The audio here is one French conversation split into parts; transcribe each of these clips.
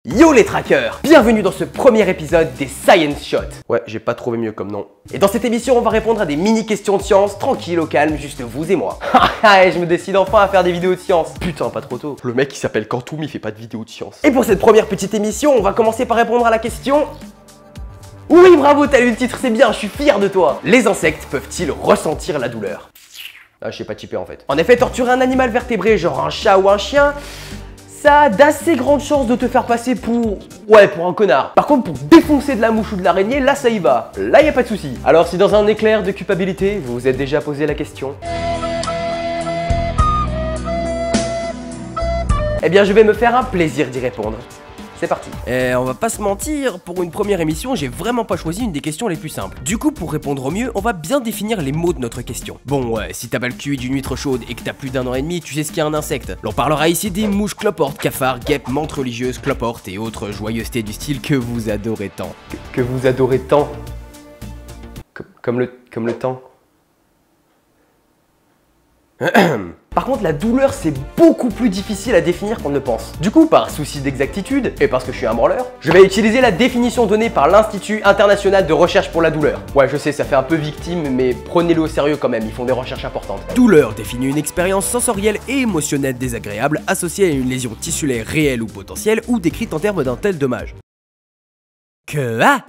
Yo les trackers, bienvenue dans ce premier épisode des Science Shots. Ouais, j'ai pas trouvé mieux comme nom. Et dans cette émission, on va répondre à des mini questions de science, tranquille, au calme, juste vous et moi. Et je me décide enfin à faire des vidéos de science. Putain, pas trop tôt. Le mec qui s'appelle Quantum, il fait pas de vidéos de science. Et pour cette première petite émission, on va commencer par répondre à la question... Oui, bravo, t'as lu le titre, c'est bien, je suis fier de toi. Les insectes peuvent-ils ressentir la douleur? Ah, je sais pas typer en fait. En effet, torturer un animal vertébré, genre un chat ou un chien... ça a d'assez grandes chances de te faire passer pour... ouais, pour un connard. Par contre, pour défoncer de la mouche ou de l'araignée, là ça y va. Là y a pas de souci. Alors si dans un éclair de culpabilité, vous vous êtes déjà posé la question, eh bien je vais me faire un plaisir d'y répondre. C'est parti. Et on va pas se mentir, pour une première émission, j'ai vraiment pas choisi une des questions les plus simples. Du coup, pour répondre au mieux, on va bien définir les mots de notre question. Bon, ouais, si t'as pas le cul d'une huître chaude et que t'as plus d'1 an et demi, tu sais ce qu'est un insecte. L'on parlera ici des mouches cloportes, cafards, guêpes, menthes religieuses, cloportes et autres joyeusetés du style que vous adorez tant. Que vous adorez tant. Comme le temps. Par contre, la douleur, c'est beaucoup plus difficile à définir qu'on ne pense. Du coup, par souci d'exactitude, et parce que je suis un branleur, je vais utiliser la définition donnée par l'Institut International de Recherche pour la Douleur. Ouais, je sais, ça fait un peu victime, mais prenez-le au sérieux quand même, ils font des recherches importantes. Douleur définit une expérience sensorielle et émotionnelle désagréable associée à une lésion tissulaire réelle ou potentielle ou décrite en termes d'un tel dommage.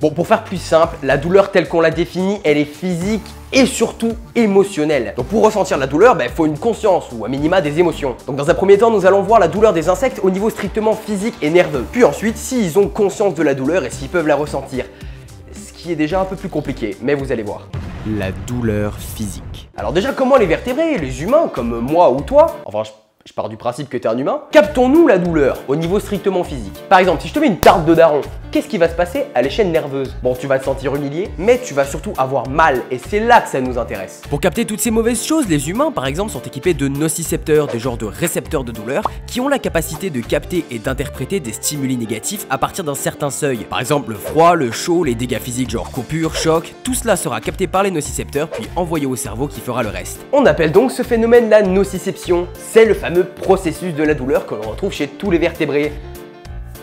Bon, pour faire plus simple, la douleur telle qu'on la définit, elle est physique et surtout émotionnelle. Donc pour ressentir la douleur, il faut une conscience ou à minima des émotions. Donc dans un premier temps, nous allons voir la douleur des insectes au niveau strictement physique et nerveux. Puis ensuite, s'ils ont conscience de la douleur et s'ils peuvent la ressentir. Ce qui est déjà un peu plus compliqué, mais vous allez voir. La douleur physique. Alors déjà, comment les vertébrés, les humains comme moi ou toi, enfin je pars du principe que t'es un humain, captons-nous la douleur au niveau strictement physique. Par exemple, si je te mets une tarte de daron, qu'est-ce qui va se passer à l'échelle nerveuse? Bon, tu vas te sentir humilié, mais tu vas surtout avoir mal, et c'est là que ça nous intéresse. Pour capter toutes ces mauvaises choses, les humains, par exemple, sont équipés de nocicepteurs, des genres de récepteurs de douleur, qui ont la capacité de capter et d'interpréter des stimuli négatifs à partir d'un certain seuil. Par exemple, le froid, le chaud, les dégâts physiques genre coupure, choc, tout cela sera capté par les nocicepteurs, puis envoyé au cerveau qui fera le reste. On appelle donc ce phénomène la nociception. C'est le fameux processus de la douleur que l'on retrouve chez tous les vertébrés.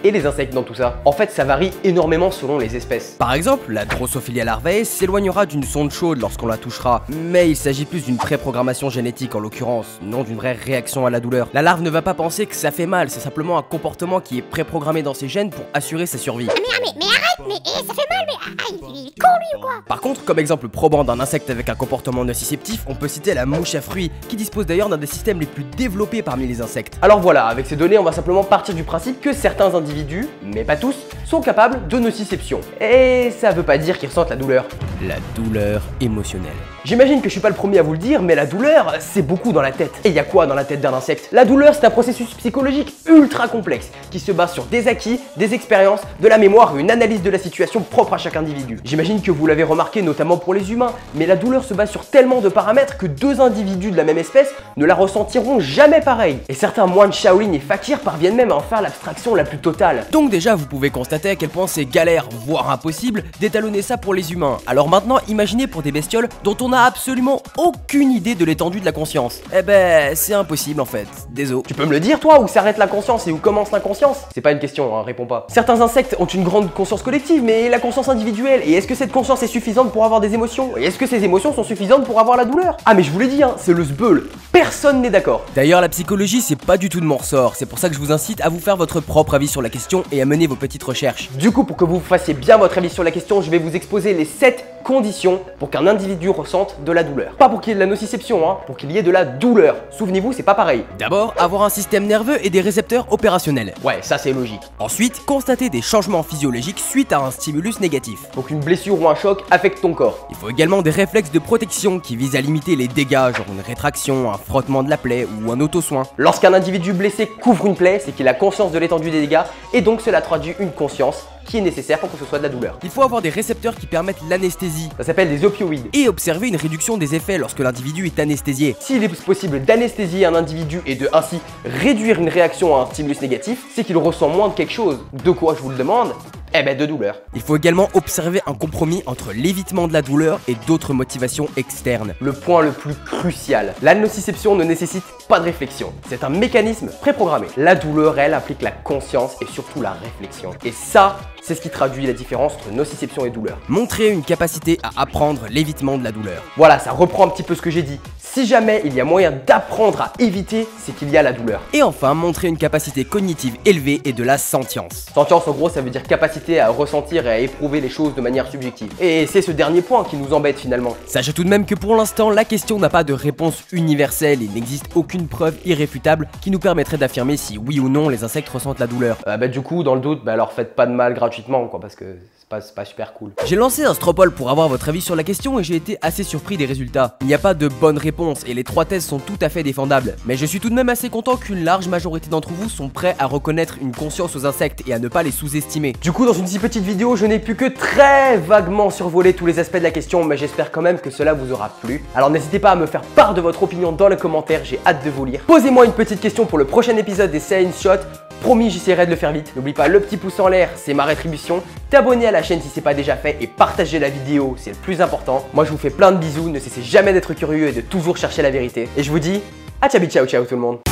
Et les insectes dans tout ça? En fait, ça varie énormément selon les espèces. Par exemple, la Drosophila larvae s'éloignera d'une sonde chaude lorsqu'on la touchera, mais il s'agit plus d'une préprogrammation génétique en l'occurrence, non d'une vraie réaction à la douleur. La larve ne va pas penser que ça fait mal, c'est simplement un comportement qui est préprogrammé dans ses gènes pour assurer sa survie. Mais arrête, ça fait mal, il est con lui ou quoi? Par contre, comme exemple probant d'un insecte avec un comportement nociceptif, on peut citer la mouche à fruits, qui dispose d'ailleurs d'un des systèmes les plus développés parmi les insectes. Alors voilà, avec ces données, on va simplement partir du principe que certains individus, mais pas tous, sont capables de nociception. Et ça veut pas dire qu'ils ressentent la douleur. La douleur émotionnelle. J'imagine que je suis pas le premier à vous le dire, mais la douleur, c'est beaucoup dans la tête. Et y a quoi dans la tête d'un insecte? La douleur, c'est un processus psychologique ultra complexe, qui se base sur des acquis, des expériences, de la mémoire et une analyse de la situation propre à chaque individu. J'imagine que vous l'avez remarqué notamment pour les humains, mais la douleur se base sur tellement de paramètres que deux individus de la même espèce ne la ressentiront jamais pareil. Et certains moines Shaolin et fakirs parviennent même à en faire l'abstraction la plus totale. Donc déjà, vous pouvez constater à quel point c'est galère, voire impossible, d'étalonner ça pour les humains. Alors maintenant, imaginez pour des bestioles dont on a absolument aucune idée de l'étendue de la conscience. Eh ben, c'est impossible en fait, désolé. Tu peux me le dire toi, où s'arrête la conscience et où commence l'inconscience? C'est pas une question, hein, réponds pas. Certains insectes ont une grande conscience collective, mais la conscience individuelle, et est-ce que cette conscience est suffisante pour avoir des émotions? Et est-ce que ces émotions sont suffisantes pour avoir la douleur? Ah mais je vous l'ai dit, hein, c'est le sbeul. Personne n'est d'accord. D'ailleurs, la psychologie, c'est pas du tout de mon ressort, c'est pour ça que je vous incite à vous faire votre propre avis sur la question et à mener vos petites recherches. Du coup, pour que vous fassiez bien votre avis sur la question, je vais vous exposer les 7 conditions pour qu'un individu ressente de la douleur. Pas pour qu'il y ait de la nociception, hein, pour qu'il y ait de la douleur. Souvenez-vous, c'est pas pareil. D'abord, avoir un système nerveux et des récepteurs opérationnels. Ouais, ça c'est logique. Ensuite, constater des changements physiologiques suite à un stimulus négatif. Donc une blessure ou un choc affecte ton corps. Il faut également des réflexes de protection qui visent à limiter les dégâts, genre une rétraction, un frottement de la plaie ou un auto-soin. Lorsqu'un individu blessé couvre une plaie, c'est qu'il a conscience de l'étendue des dégâts et donc cela traduit une conscience qui est nécessaire pour que ce soit de la douleur. Il faut avoir des récepteurs qui permettent l'anesthésie. Ça s'appelle des opioïdes. Et observer une réduction des effets lorsque l'individu est anesthésié. S'il est possible d'anesthésier un individu et de ainsi réduire une réaction à un stimulus négatif, c'est qu'il ressent moins de quelque chose. De quoi je vous le demande? Eh ben de douleur. Il faut également observer un compromis entre l'évitement de la douleur et d'autres motivations externes. Le point le plus crucial, la nociception ne nécessite pas de réflexion. C'est un mécanisme préprogrammé. La douleur, elle, implique la conscience et surtout la réflexion. Et ça, c'est ce qui traduit la différence entre nociception et douleur. Montrer une capacité à apprendre l'évitement de la douleur. Voilà, ça reprend un petit peu ce que j'ai dit. Si jamais il y a moyen d'apprendre à éviter, c'est qu'il y a la douleur. Et enfin, montrer une capacité cognitive élevée et de la sentience. Sentience, en gros, ça veut dire capacité à ressentir et à éprouver les choses de manière subjective. Et c'est ce dernier point qui nous embête finalement. Sachez tout de même que pour l'instant, la question n'a pas de réponse universelle et il n'existe aucune preuve irréfutable qui nous permettrait d'affirmer si oui ou non les insectes ressentent la douleur. Du coup, dans le doute, alors faites pas de mal gratuitement, quoi, parce que c'est pas super cool. J'ai lancé un straw poll pour avoir votre avis sur la question et j'ai été assez surpris des résultats. Il n'y a pas de bonne réponse et les 3 thèses sont tout à fait défendables. Mais je suis tout de même assez content qu'une large majorité d'entre vous sont prêts à reconnaître une conscience aux insectes et à ne pas les sous-estimer. Du coup, dans une si petite vidéo, je n'ai pu que très vaguement survoler tous les aspects de la question, mais j'espère quand même que cela vous aura plu. Alors n'hésitez pas à me faire part de votre opinion dans les commentaires, j'ai hâte de vous lire. Posez-moi une petite question pour le prochain épisode des Science Shot. Promis, j'essaierai de le faire vite. N'oublie pas le petit pouce en l'air, c'est ma rétribution. T'abonner à la chaîne si c'est pas déjà fait et partager la vidéo, c'est le plus important. Moi, je vous fais plein de bisous, ne cessez jamais d'être curieux et de toujours chercher la vérité. Et je vous dis à ciao ciao tout le monde.